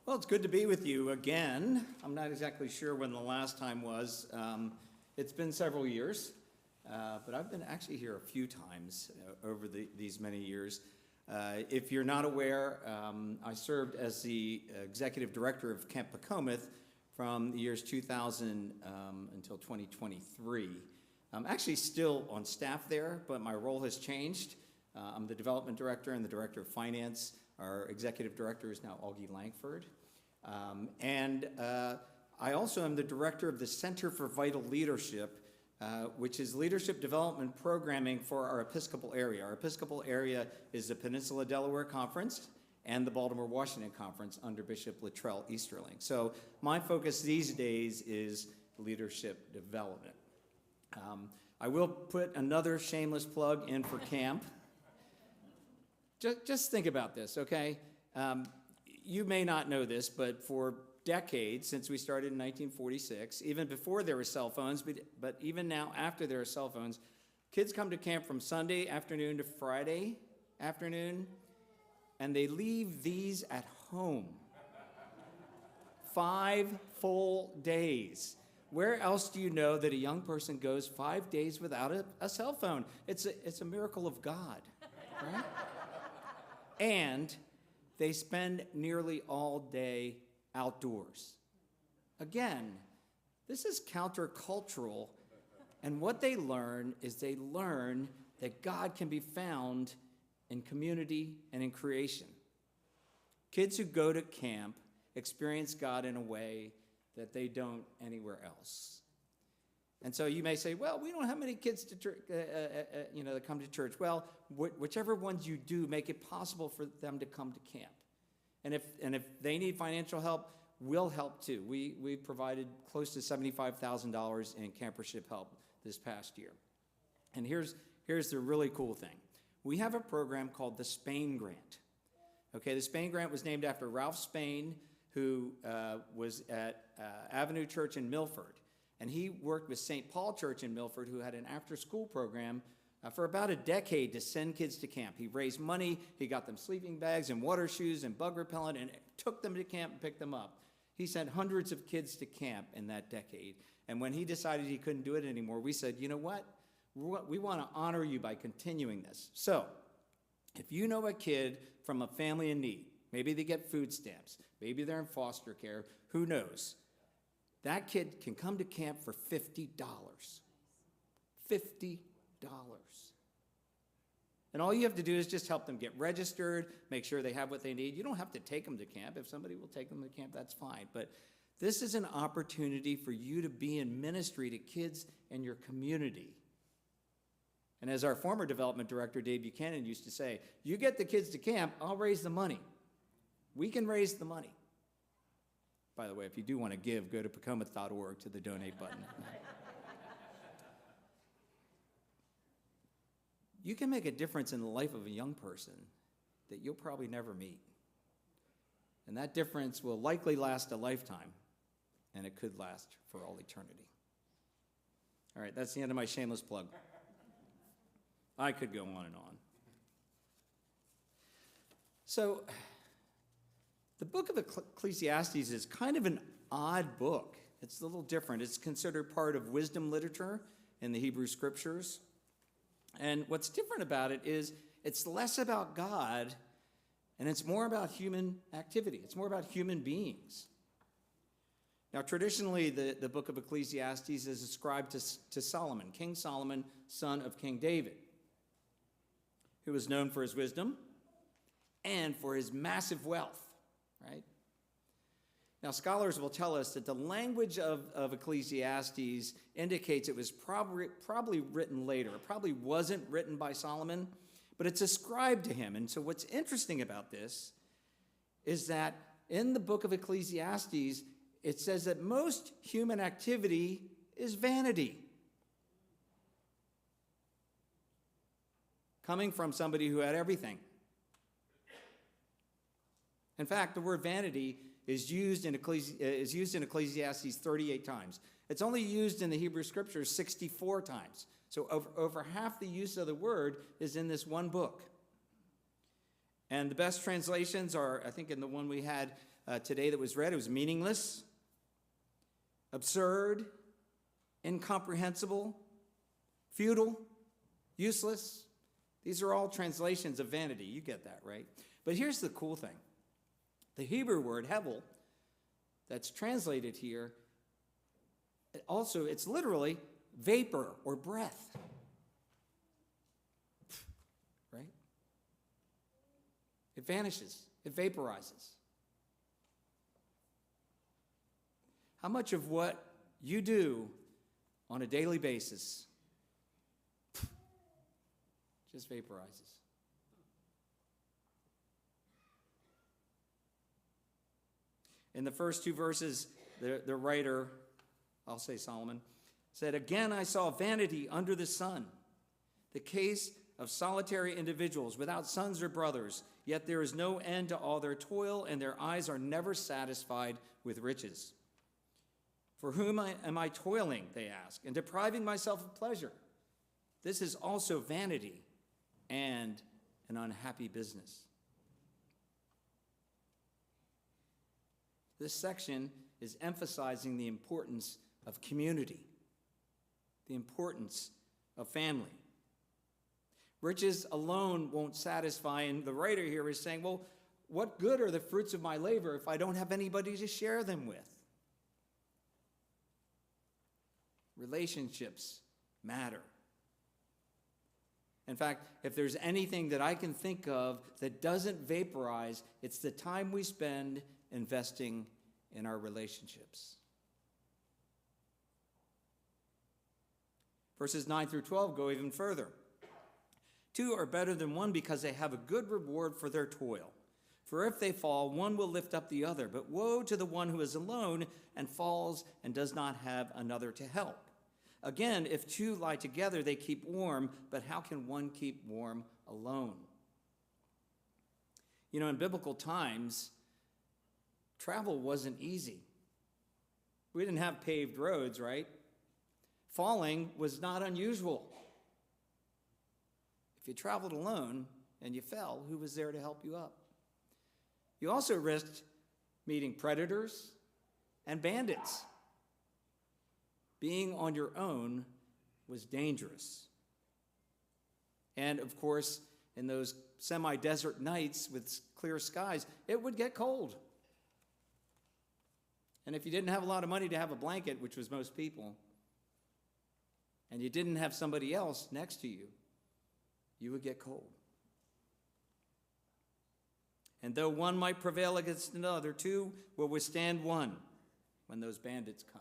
Well, it's good to be with you again. I'm not exactly sure when the last time was. It's been several years, but I've been actually here a few times over these many years. If you're not aware, I served as the executive director of Camp Pacomath from the years 2000 until 2023. I'm actually still on staff there, but my role has changed. I'm the development director and the director of finance. Our executive director is now Augie Langford. I also am the director of the Center for Vital Leadership, which is leadership development programming for our Episcopal area. Our Episcopal area is the Peninsula Delaware Conference and the Baltimore-Washington Conference under Bishop Luttrell Easterling. So my focus these days is leadership development. I will put another shameless plug in for camp. Just think about this, okay? You may not know this, but for decades, since we started in 1946, even before there were cell phones, but even now after there are cell phones, kids come to camp from Sunday afternoon to Friday afternoon, and they leave these at home. 5 full days. Where else do you know that a young person goes 5 days without a cell phone? It's a miracle of God, right? And they spend nearly all day outdoors. Again, this is countercultural, and what they learn is they learn that God can be found in community and in creation. Kids who go to camp experience God in a way that they don't anywhere else. And so you may say, well, we don't have many kids to that come to church. Well, whichever ones you do, make it possible for them to come to camp. And if they need financial help, we'll help too. We provided close to $75,000 in campership help this past year. And here's the really cool thing. We have a program called the Spain Grant. Okay, the Spain Grant was named after Ralph Spain, who was at Avenue Church in Milford. And he worked with St. Paul Church in Milford, who had an after-school program for about a decade to send kids to camp. He raised money, he got them sleeping bags and water shoes and bug repellent and took them to camp and picked them up. He sent hundreds of kids to camp in that decade. And when he decided he couldn't do it anymore, we said, you know what? We want to honor you by continuing this. So, if you know a kid from a family in need, maybe they get food stamps, maybe they're in foster care, who knows? That kid can come to camp for $50. $50. And all you have to do is just help them get registered, make sure they have what they need. You don't have to take them to camp. If somebody will take them to camp, that's fine. But this is an opportunity for you to be in ministry to kids in your community. And as our former development director, Dave Buchanan, used to say, you get the kids to camp, I'll raise the money. We can raise the money. By the way, if you do want to give, go to pacomath.org to the donate button. You can make a difference in the life of a young person that you'll probably never meet. And that difference will likely last a lifetime, and it could last for all eternity. All right, that's the end of my shameless plug. I could go on and on. So, the book of Ecclesiastes is kind of an odd book. It's a little different. It's considered part of wisdom literature in the Hebrew Scriptures. And what's different about it is it's less about God, and it's more about human activity. It's more about human beings. Now, traditionally, the book of Ecclesiastes is ascribed to Solomon, King Solomon, son of King David, who was known for his wisdom and for his massive wealth. Right? Now, scholars will tell us that the language of Ecclesiastes indicates it was probably written later. It probably wasn't written by Solomon, but it's ascribed to him. And so what's interesting about this is that in the book of Ecclesiastes, it says that most human activity is vanity. Coming from somebody who had everything. In fact, the word vanity is used in Ecclesiastes 38 times. It's only used in the Hebrew Scriptures 64 times. So over half the use of the word is in this one book. And the best translations are, I think in the one we had, today that was read. It was meaningless, absurd, incomprehensible, futile, useless. These are all translations of vanity. You get that, right? But here's the cool thing. The Hebrew word, hevel, that's translated here, also, it's literally vapor or breath. Right? It vanishes. It vaporizes. How much of what you do on a daily basis just vaporizes? In the first two verses, the writer, I'll say Solomon, said, "Again I saw vanity under the sun, the case of solitary individuals without sons or brothers, yet there is no end to all their toil, and their eyes are never satisfied with riches. For whom am I toiling, they ask, and depriving myself of pleasure? This is also vanity and an unhappy business." This section is emphasizing the importance of community, the importance of family. Riches alone won't satisfy, and the writer here is saying, well, what good are the fruits of my labor if I don't have anybody to share them with? Relationships matter. In fact, if there's anything that I can think of that doesn't vaporize, it's the time we spend investing in our relationships. Verses 9 through 12 go even further. Two are better than one because they have a good reward for their toil. For if they fall, one will lift up the other. But woe to the one who is alone and falls and does not have another to help. Again, if two lie together, they keep warm, but how can one keep warm alone? You know, in biblical times, travel wasn't easy. We didn't have paved roads, right? Falling was not unusual. If you traveled alone and you fell, who was there to help you up? You also risked meeting predators and bandits. Being on your own was dangerous. And of course, in those semi-desert nights with clear skies, it would get cold. And if you didn't have a lot of money to have a blanket, which was most people, and you didn't have somebody else next to you, you would get cold. And though one might prevail against another, two will withstand one when those bandits come.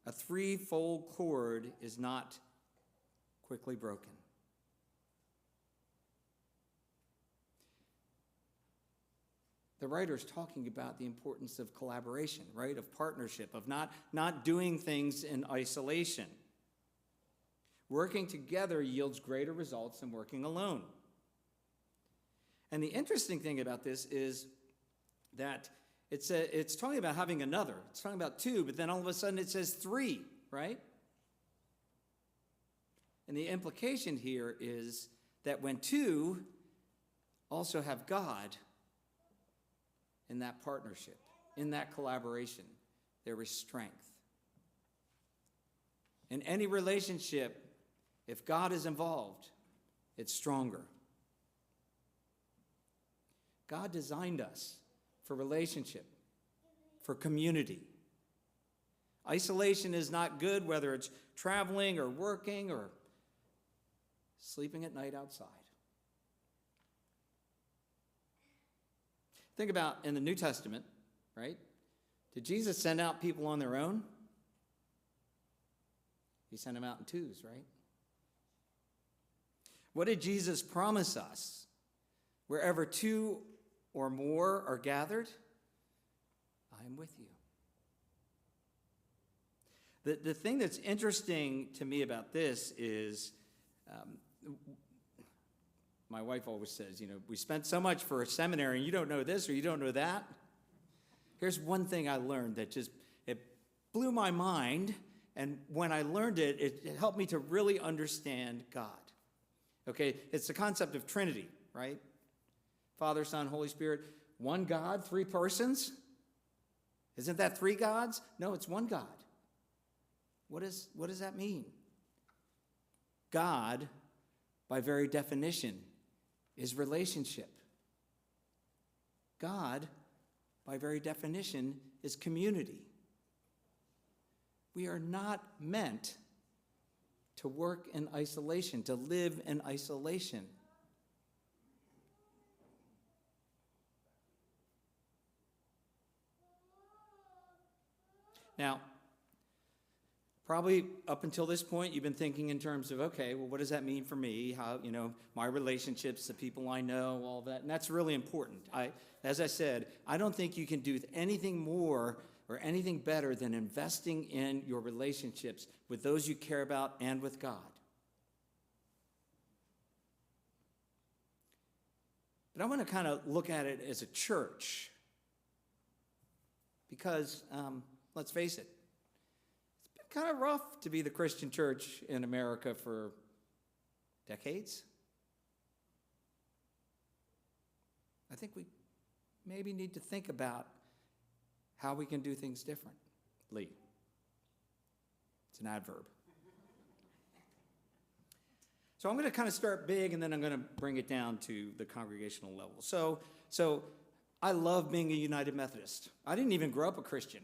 A threefold cord is not quickly broken. The writer's talking about the importance of collaboration, right? Of partnership, of not doing things in isolation. Working together yields greater results than working alone. And the interesting thing about this is that it's talking about having another. It's talking about two, but then all of a sudden it says three, right? And the implication here is that when two also have God in that partnership, in that collaboration, there is strength. In any relationship, if God is involved, it's stronger. God designed us for relationship, for community. Isolation is not good, whether it's traveling or working or sleeping at night outside. Think about in the New Testament, right? Did Jesus send out people on their own? He sent them out in twos, right? What did Jesus promise us? Wherever two or more are gathered, I am with you. The thing that's interesting to me about this is, my wife always says, we spent so much for a seminary and you don't know this or you don't know that. Here's one thing I learned that it blew my mind, and when I learned it, it helped me to really understand God. Okay, it's the concept of Trinity, right? Father, Son, Holy Spirit. One God, three persons? Isn't that three gods? No, it's one God. What does that mean? God, by very definition, is relationship. God, by very definition, is community. We are not meant to work in isolation, to live in isolation. Now, probably up until this point, you've been thinking in terms of, okay, well, what does that mean for me? How, my relationships, the people I know, all that. And that's really important. As I said, I don't think you can do anything more or anything better than investing in your relationships with those you care about and with God. But I want to kind of look at it as a church because, let's face it, it's been kind of rough to be the Christian church in America for decades. I think we maybe need to think about how we can do things differently. It's an adverb. So I'm going to kind of start big, and then I'm going to bring it down to the congregational level. So I love being a United Methodist. I didn't even grow up a Christian.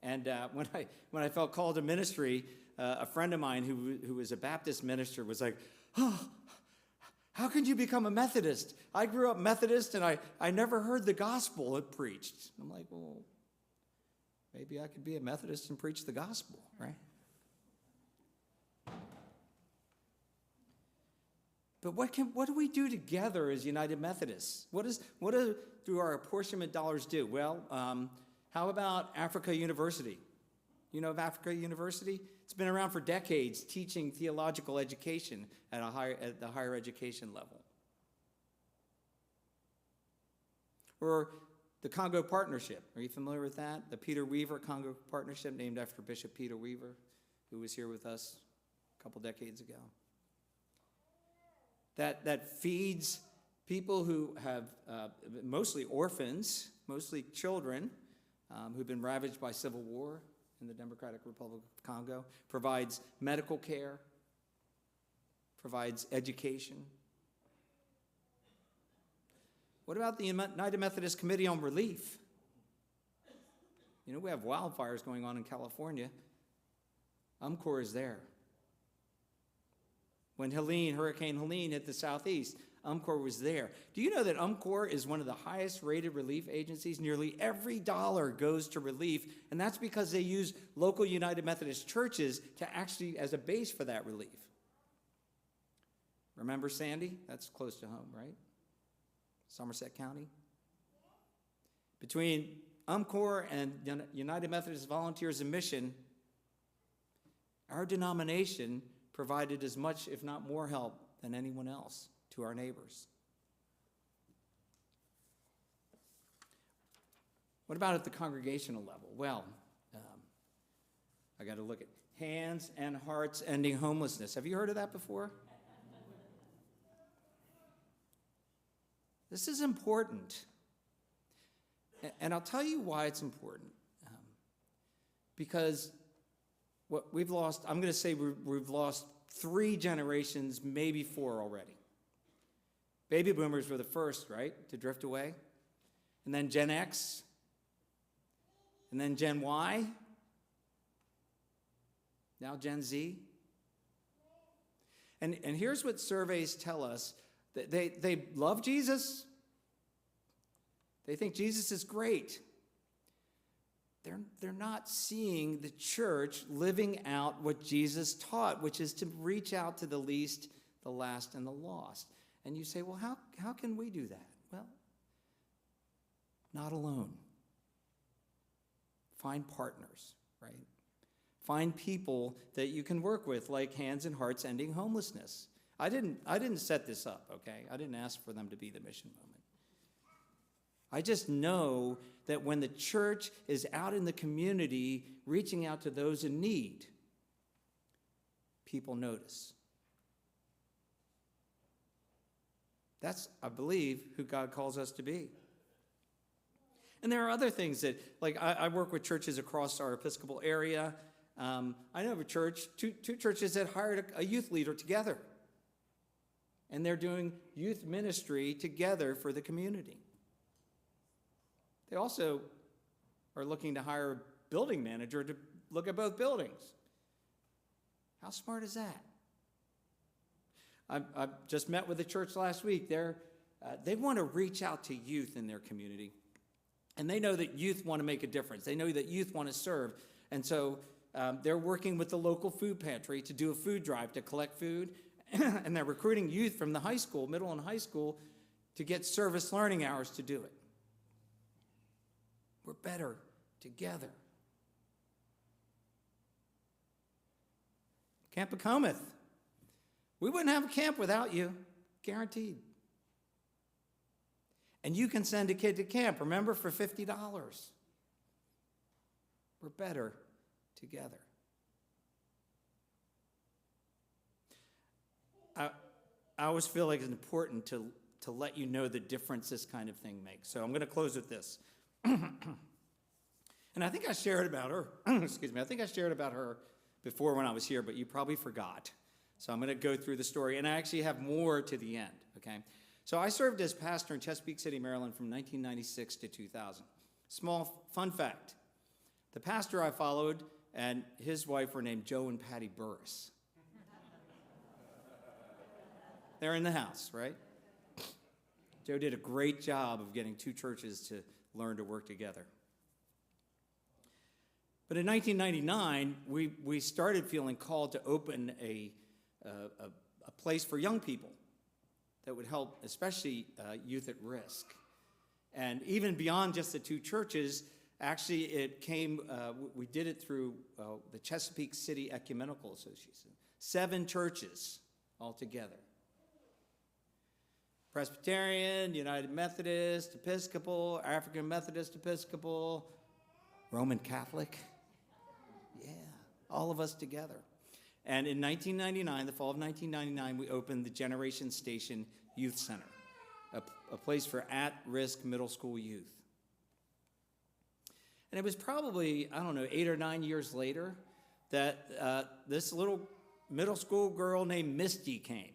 And when I felt called to ministry, a friend of mine who was a Baptist minister was like, "Oh, how can you become a Methodist? I grew up Methodist, and I never heard the gospel preached." I'm like, well, maybe I could be a Methodist and preach the gospel, right? But what do we do together as United Methodists? What do our apportionment dollars do? Well, how about Africa University? You know of Africa University? It's been around for decades, teaching theological education at the higher education level. Or the Congo Partnership. Are you familiar with that? The Peter Weaver Congo Partnership, named after Bishop Peter Weaver, who was here with us a couple decades ago. That feeds people who have mostly orphans, mostly children who've been ravaged by civil war in the Democratic Republic of Congo, provides medical care, provides education. What about the United Methodist Committee on Relief? We have wildfires going on in California. UMCOR is there. When Hurricane Helene hit the southeast, UMCOR was there. Do you know that UMCOR is one of the highest rated relief agencies? Nearly every dollar goes to relief, and that's because they use local United Methodist churches to actually as a base for that relief. Remember Sandy? That's close to home, right? Somerset County. Between UMCOR and United Methodist Volunteers in Mission, our denomination provided as much, if not more, help than anyone else to our neighbors. What about at the congregational level? Well, I got to look at Hands and Hearts Ending Homelessness. Have you heard of that before? This is important. And I'll tell you why it's important. Because what we've lost, I'm going to say we've lost 3 generations, maybe 4 already. Baby boomers were the first, right, to drift away. And then Gen X. And then Gen Y. Now Gen Z. And here's what surveys tell us. They love Jesus. They think Jesus is great. They're not seeing the church living out what Jesus taught, which is to reach out to the least, the last, and the lost. And you say, well, how can we do that? Well, not alone. Find partners, right? Find people that you can work with, like Hands and Hearts Ending Homelessness. I didn't set this up, okay? I didn't ask for them to be the mission moment. I just know that when the church is out in the community reaching out to those in need, people notice. That's, I believe, who God calls us to be. And there are other things that, like I work with churches across our Episcopal area. I know of a church, two churches that hired a youth leader together. And they're doing youth ministry together for the community. They also are looking to hire a building manager to look at both buildings. How smart is that? I just met with a church last week. They want to reach out to youth in their community. And they know that youth want to make a difference. They know that youth want to serve. And so they're working with the local food pantry to do a food drive to collect food. And they're recruiting youth from the high school, middle and high school, to get service learning hours to do it. We're better together. Camp Pacomath. We wouldn't have a camp without you, guaranteed. And you can send a kid to camp, remember, for $50. We're better together. I always feel like it's important to let you know the difference this kind of thing makes. So I'm going to close with this. And I think I shared about her, excuse me, I think I shared about her before when I was here, but you probably forgot. So I'm going to go through the story, and I actually have more to the end, okay? So I served as pastor in Chesapeake City, Maryland from 1996 to 2000. Small fun fact, the pastor I followed and his wife were named Joe and Patty Burris. They're in the house, right? Joe did a great job of getting two churches to learn to work together. But in 1999, we started feeling called to open a place for young people that would help, especially youth at risk. And even beyond just the two churches, actually it came, we did it through the Chesapeake City Ecumenical Association. 7 churches altogether. Presbyterian, United Methodist, Episcopal, African Methodist Episcopal, Roman Catholic. Yeah, all of us together. And in 1999, the fall of 1999, we opened the Generation Station Youth Center, a place for at-risk middle school youth. And it was probably, 8 or 9 years later that this little middle school girl named Misty came.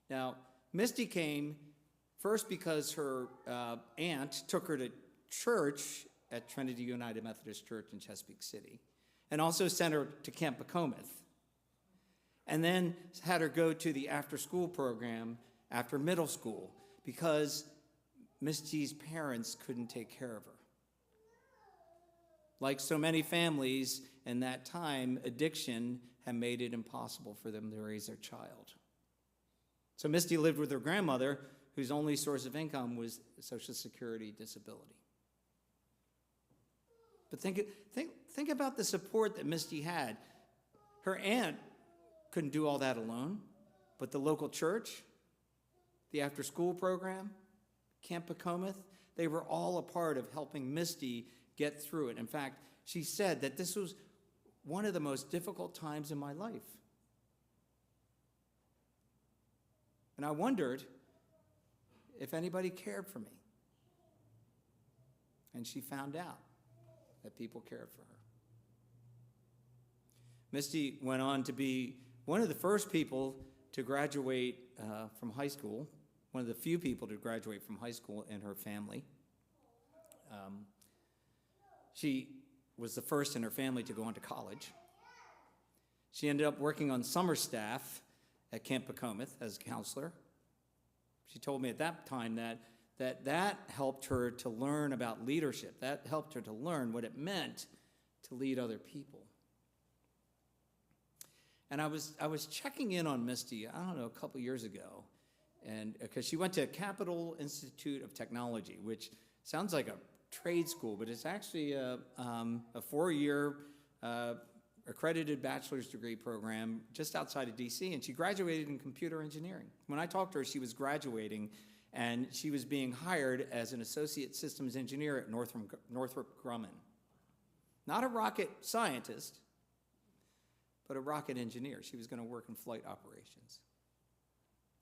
Now, Misty came first because her aunt took her to church at Trinity United Methodist Church in Chesapeake City, and also sent her to Camp Pacomath, and then had her go to the after-school program after middle school because Misty's parents couldn't take care of her. Like so many families in that time, addiction had made it impossible for them to raise their child. So Misty lived with her grandmother, whose only source of income was Social Security disability. But think about the support that Misty had. Her aunt couldn't do all that alone, but the local church, the after-school program, Camp Pacomath, they were all a part of helping Misty get through it. In fact, she said that this was one of the most difficult times in my life. And I wondered if anybody cared for me. And she found out that people cared for her. Misty went on to be one of the first people to graduate from high school, one of the few people to graduate from high school in her family. She was the first in her family to go on to college. She ended up working on summer staff at Camp Pacomath as a counselor. She told me at that time that helped her to learn about leadership. That helped her to learn what it meant to lead other people. And I was checking in on Misty, a couple years ago, and because she went to Capital Institute of Technology, which sounds like a trade school, but it's actually a 4-year accredited bachelor's degree program just outside of DC, and she graduated in computer engineering. When I talked to her, she was graduating, and she was being hired as an associate systems engineer at Northrop Grumman. Not a rocket scientist, but a rocket engineer. She was going to work in flight operations.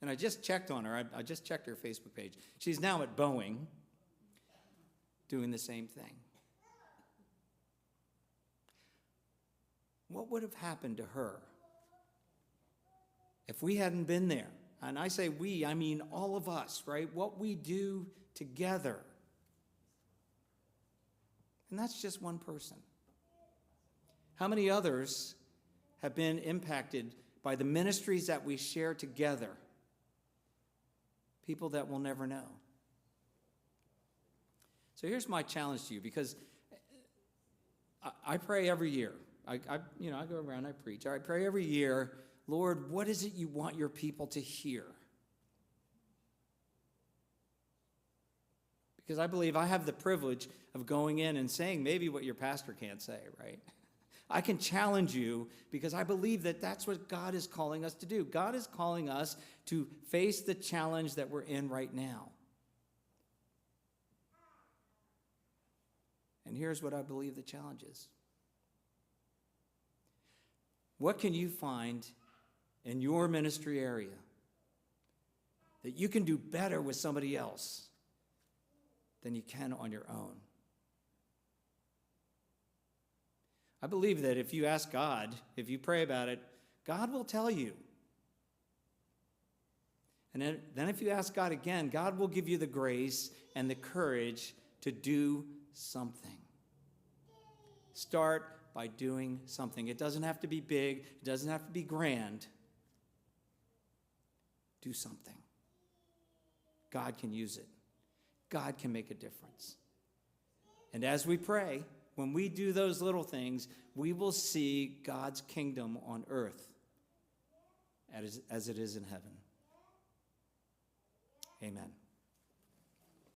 And I just checked on her. I just checked her Facebook page. She's now at Boeing, doing the same thing. What would have happened to her if we hadn't been there? And I say we, I mean all of us, right? What we do together. And that's just one person. How many others have been impacted by the ministries that we share together? People that we'll never know. So here's my challenge to you, because I pray every year. I go around, I preach. I pray every year, Lord, what is it you want your people to hear? Because I believe I have the privilege of going in and saying maybe what your pastor can't say, right? I can challenge you because I believe that that's what God is calling us to do. God is calling us to face the challenge that we're in right now. And here's what I believe the challenge is. What can you find in your ministry area that you can do better with somebody else than you can on your own? I believe that if you ask God, if you pray about it, God will tell you. And then if you ask God again, God will give you the grace and the courage to do something. Start by doing something. It doesn't have to be big. It doesn't have to be grand. Do something. God can use it. God can make a difference. And as we pray, when we do those little things, we will see God's kingdom on earth as it is in heaven. Amen.